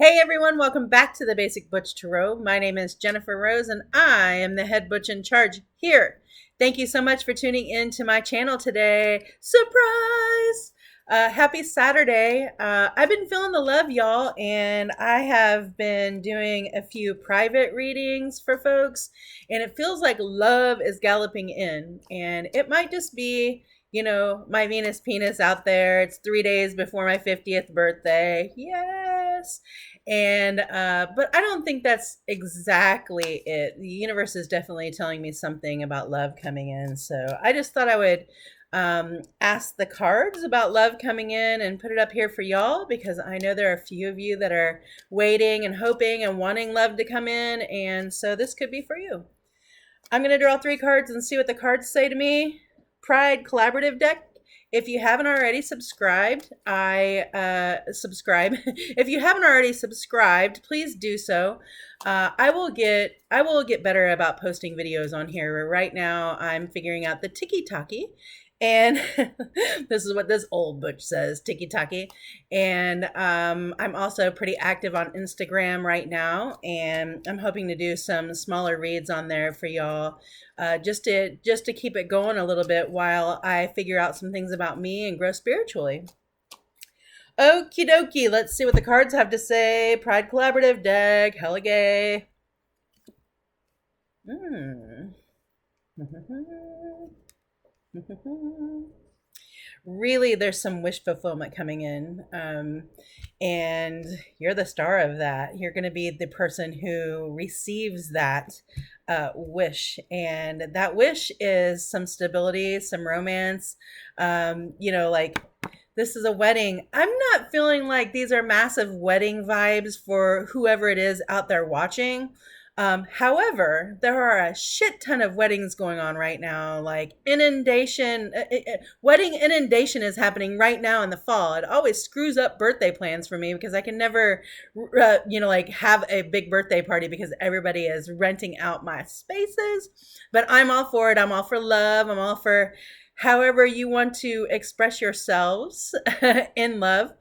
Hey everyone, welcome back to the Basic Butch Tarot. My name is Jennifer Rose and I am the head butch in charge here. Thank you so much for tuning in to my channel today. Surprise! Happy Saturday. I've been feeling the love, y'all, and I have been doing a few private readings for folks, and it feels like love is galloping in, and it might just be my Venus penis out there. It's 3 days before my 50th birthday. Yes. And but I don't think that's exactly it. The universe is definitely telling me something about love coming in. So I just thought I would ask the cards about love coming in and put it up here for y'all, because I know there are a few of you that are waiting and hoping and wanting love to come in. And so this could be for you. I'm going to draw 3 cards and see what the cards say to me. Pride Collaborative deck. If you haven't already subscribed, subscribe. If you haven't already subscribed, please do so. I will get better about posting videos on here. Right now, I'm figuring out the tiki-taki, and this is what this old butch says, tiki-taki. And I'm also pretty active on Instagram right now, and I'm hoping to do some smaller reads on there for y'all, just to keep it going a little bit while I figure out some things about me and grow spiritually. Okie dokie, let's see what the cards have to say. Pride Collaborative deck, hella gay. Really, there's some wish fulfillment coming in, and you're the star of that. You're going to be the person who receives that wish, and that wish is some stability, some romance. Like, this is a wedding. I'm not feeling like these are massive wedding vibes for whoever it is out there watching. However, there are a shit ton of weddings going on right now. Like wedding inundation is happening right now in the fall. It always screws up birthday plans for me because I can never, have a big birthday party because everybody is renting out my spaces. But I'm all for it. I'm all for love. I'm all for however you want to express yourselves in love.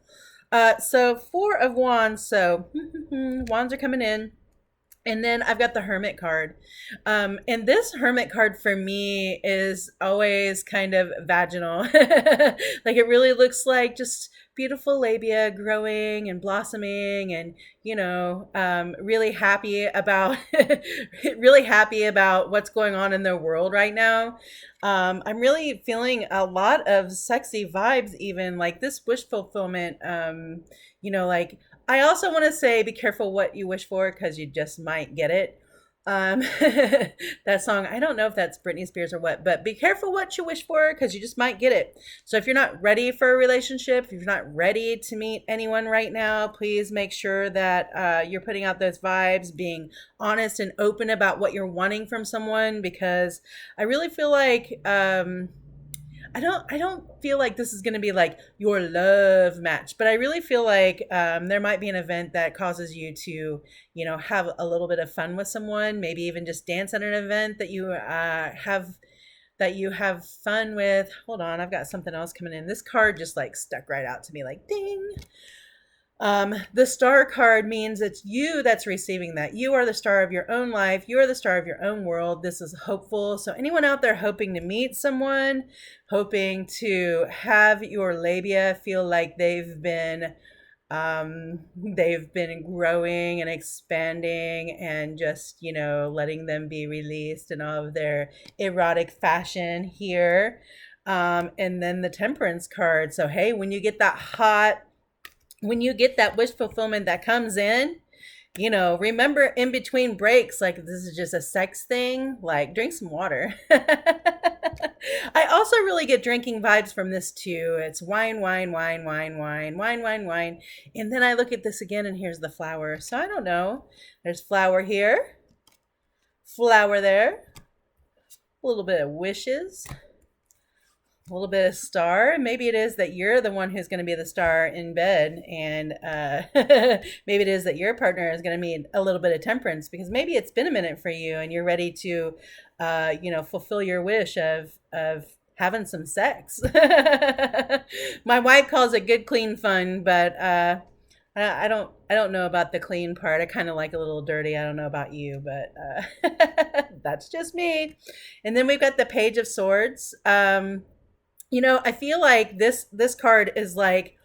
So 4 of Wands. So wands are coming in. And then I've got the Hermit card. And this Hermit card for me is always kind of vaginal. Like, it really looks like just beautiful labia growing and blossoming, and, really happy about, really happy about what's going on in the world right now. I'm really feeling a lot of sexy vibes, even like this wish fulfillment, like, I also want to say be careful what you wish for, because you just might get it. That song, I don't know if that's Britney Spears or what, but be careful what you wish for, because you just might get it. So if you're not ready for a relationship, if you're not ready to meet anyone right now, please make sure that you're putting out those vibes, being honest and open about what you're wanting from someone, because I really feel like I don't feel like this is going to be like your love match, but I really feel like there might be an event that causes you to, have a little bit of fun with someone, maybe even just dance at an event that you have fun with. Hold on, I've got something else coming in. This card just like stuck right out to me, like ding. The star card means it's you that's receiving that. You are the star of your own life. You are the star of your own world. This is hopeful. So anyone out there hoping to meet someone, hoping to have your labia feel like they've been growing and expanding, and just, letting them be released in all of their erotic fashion here. And then the Temperance card. So, hey, when you get that wish fulfillment that comes in, remember in between breaks, like, this is just a sex thing, like, drink some water. I also really get drinking vibes from this too. It's wine, wine, wine, wine, wine, wine, wine, wine. And then I look at this again and here's the flower. So I don't know. There's flower here, flower there, a little bit of wishes, a little bit of star. Maybe it is that you're the one who's going to be the star in bed, and maybe it is that your partner is going to need a little bit of temperance, because maybe it's been a minute for you and you're ready to fulfill your wish of having some sex. My wife calls it good clean fun, but I I don't know about the clean part. I kind of like a little dirty. I don't know about you, but that's just me. And then we've got the Page of Swords. I feel like this card is like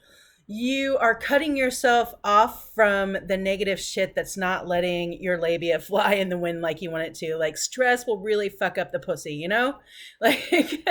you are cutting yourself off from the negative shit that's not letting your labia fly in the wind like you want it to. Like stress will really fuck up the pussy, you know? Like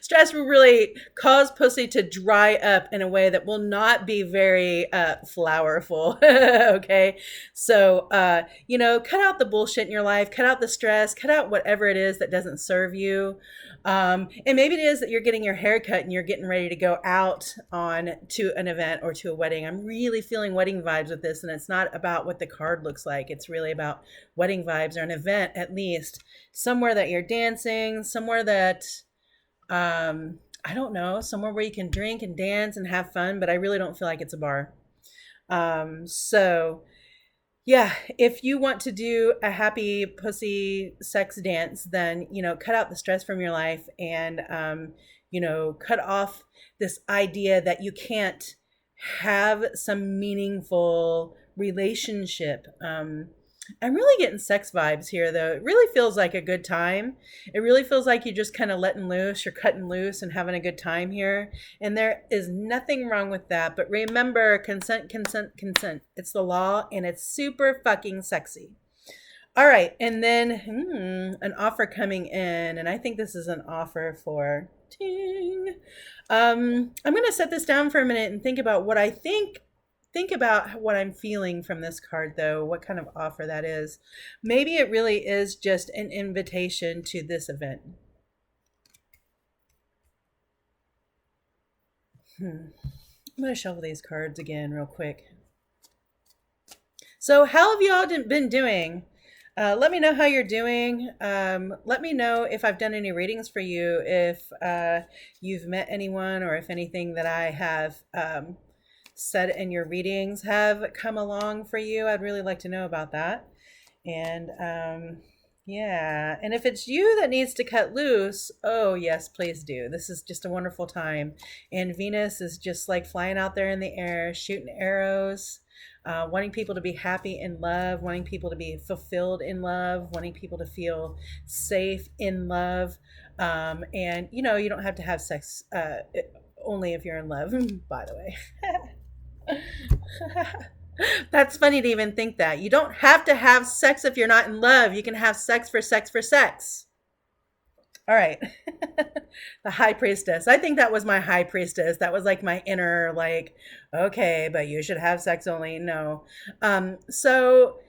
stress will really cause pussy to dry up in a way that will not be very flowerful. Okay. So cut out the bullshit in your life, cut out the stress, cut out whatever it is that doesn't serve you. And maybe it is that you're getting your hair cut and you're getting ready to go out on to an event or to a wedding. I'm really feeling wedding vibes with this, and it's not about what the card looks like. It's really about wedding vibes or an event, at least somewhere that you're dancing, somewhere that I don't know, somewhere where you can drink and dance and have fun. But I really don't feel like it's a bar. So yeah, if you want to do a happy pussy sex dance, then, cut out the stress from your life and, cut off this idea that you can't have some meaningful relationship. I'm really getting sex vibes here, though. It really feels like a good time. It really feels like you're just kind of letting loose, you're cutting loose and having a good time here. And there is nothing wrong with that. But remember, consent, consent, consent. It's the law and it's super fucking sexy. All right. And then an offer coming in. And I think this is an offer for ting. I'm going to set this down for a minute and think about what I think about what I'm feeling from this card, though, what kind of offer that is. Maybe it really is just an invitation to this event. I'm going to shuffle these cards again real quick. So how have you all been doing? Let me know how you're doing. Let me know if I've done any readings for you, if you've met anyone, or if anything that I have said in your readings have come along for you. I'd really like to know about that. And yeah, and if it's you that needs to cut loose, oh yes, please do. This is just a wonderful time. And Venus is just like flying out there in the air, shooting arrows, wanting people to be happy in love, wanting people to be fulfilled in love, wanting people to feel safe in love. And you don't have to have sex only if you're in love, by the way. That's funny to even think that. You don't have to have sex if you're not in love. You can have sex for sex for sex. All right. The high priestess. I think that was my high priestess. That was like my inner, like, okay, but you should have sex only. No. So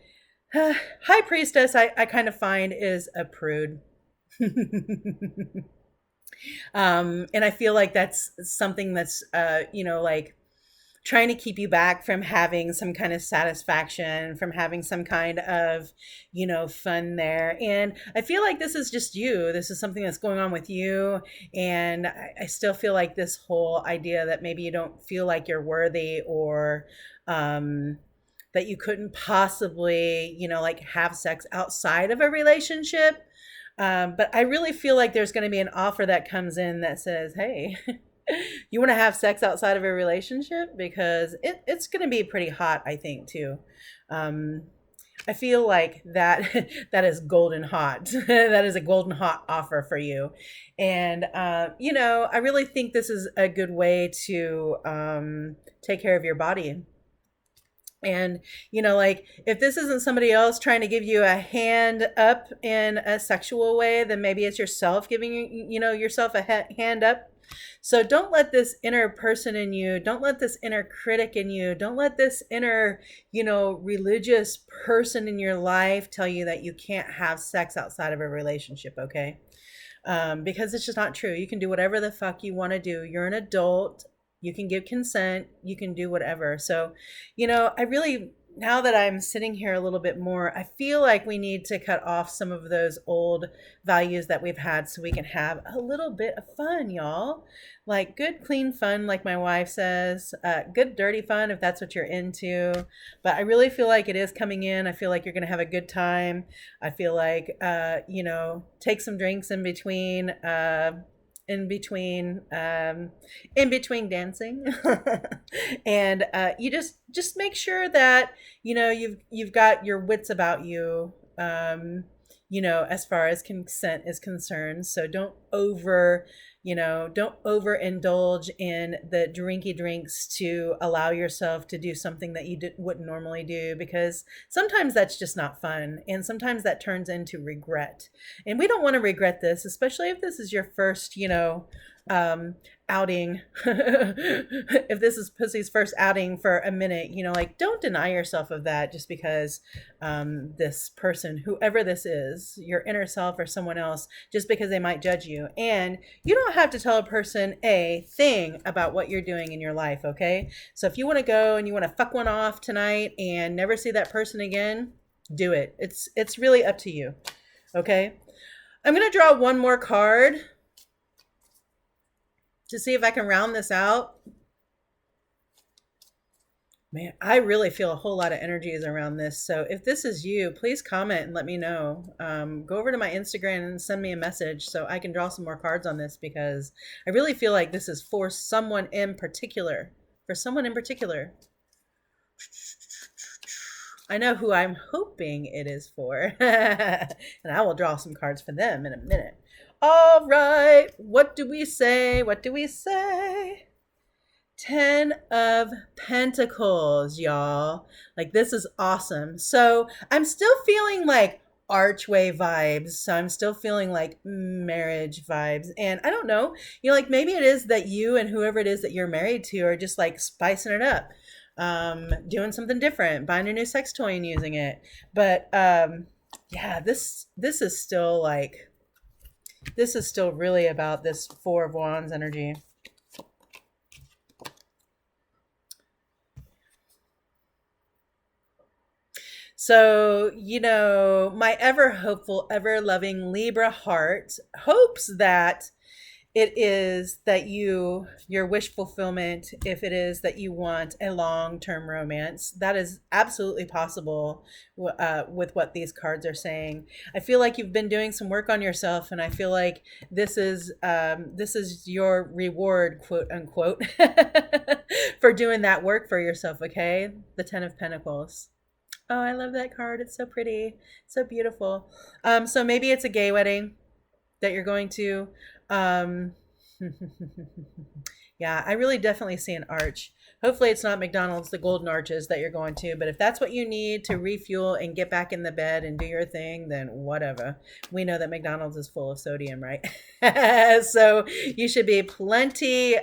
high priestess, I kind of find is a prude. And I feel like that's something that's, like, trying to keep you back from having some kind of satisfaction, from having some kind of, fun there. And I feel like this is just you. This is something that's going on with you. And I still feel like this whole idea that maybe you don't feel like you're worthy, or that you couldn't possibly, like have sex outside of a relationship. But I really feel like there's going to be an offer that comes in that says, hey, you want to have sex outside of a relationship? Because it's going to be pretty hot, I think, too. I feel like that that is golden hot. That is a golden hot offer for you. And, I really think this is a good way to take care of your body. And, like, if this isn't somebody else trying to give you a hand up in a sexual way, then maybe it's yourself giving yourself a hand up. So don't let this inner person in you, don't let this inner critic in you, don't let this inner, religious person in your life tell you that you can't have sex outside of a relationship, okay? Because it's just not true. You can do whatever the fuck you want to do. You're an adult. You can give consent. You can do whatever. So, I really, now that I'm sitting here a little bit more, I feel like we need to cut off some of those old values that we've had so we can have a little bit of fun, y'all. Like good, clean fun, like my wife says, good, dirty fun, if that's what you're into. But I really feel like it is coming in. I feel like you're going to have a good time. I feel like, take some drinks in between, in between in between dancing. And you just make sure that you've got your wits about you, as far as consent is concerned. So don't overindulge in the drinky drinks to allow yourself to do something that you wouldn't normally do, because sometimes that's just not fun. And sometimes that turns into regret. And we don't want to regret this, especially if this is your first, outing. If this is Pussy's first outing for a minute, like, don't deny yourself of that just because this person, whoever this is, your inner self or someone else, just because they might judge you. And you don't have to tell a person a thing about what you're doing in your life, okay? So if you want to go and you want to fuck one off tonight and never see that person again, do it. It's really up to you, okay? I'm going to draw one more card to see if I can round this out. Man, I really feel a whole lot of energies around this. So if this is you, please comment and let me know. Go over to my Instagram and send me a message so I can draw some more cards on this, because I really feel like this is for someone in particular. For someone in particular. I know who I'm hoping it is for. And I will draw some cards for them in a minute. All right. What do we say? What do we say? 10 of Pentacles, y'all. Like, this is awesome. So I'm still feeling like archway vibes. So I'm still feeling like marriage vibes. And I don't know, like, maybe it is that you and whoever it is that you're married to are just like spicing it up, doing something different, buying a new sex toy and using it. But yeah, this is still like, this is still really about this Four of Wands energy. So, my ever hopeful, ever loving Libra heart hopes that it is that your wish fulfillment, if it is that you want a long-term romance, that is absolutely possible with what these cards are saying. I feel like you've been doing some work on yourself, and I feel like this is your reward, quote unquote, for doing that work for yourself. Okay, the 10 of Pentacles. Oh, I love that card. It's so pretty, so beautiful. So maybe it's a gay wedding that you're going to. Yeah, I really definitely see an arch. Hopefully it's not McDonald's, the Golden Arches that you're going to, but if that's what you need to refuel and get back in the bed and do your thing, then whatever. We know that McDonald's is full of sodium, right? So you should be plenty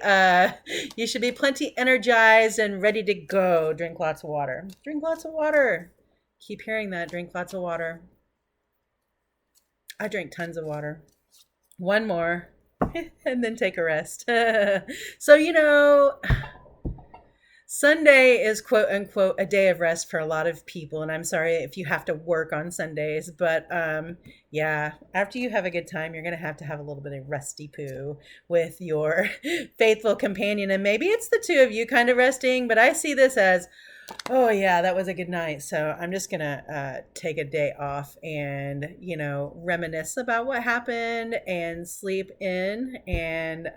energized and ready to go. Drink lots of water. Drink lots of water. Keep hearing that. Drink lots of water. I drink tons of water. One more and then take a rest. So, Sunday is quote unquote a day of rest for a lot of people. And I'm sorry if you have to work on Sundays, but yeah, after you have a good time, you're going to have a little bit of rusty poo with your faithful companion. And maybe it's the two of you kind of resting, but I see this as, oh yeah, that was a good night. So I'm just gonna take a day off and reminisce about what happened and sleep in and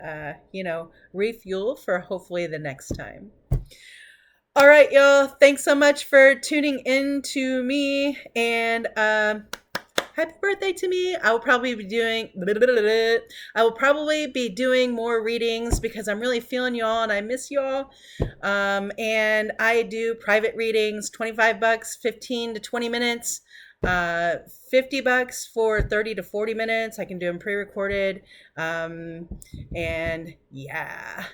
refuel for hopefully the next time. All right, y'all. Thanks so much for tuning in to me, and happy birthday to me. I will probably be doing more readings because I'm really feeling y'all and I miss y'all. And I do private readings, $25, 15 to 20 minutes, $50 for 30 to 40 minutes. I can do them pre-recorded. And yeah,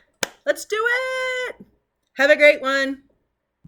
let's do it. Have a great one.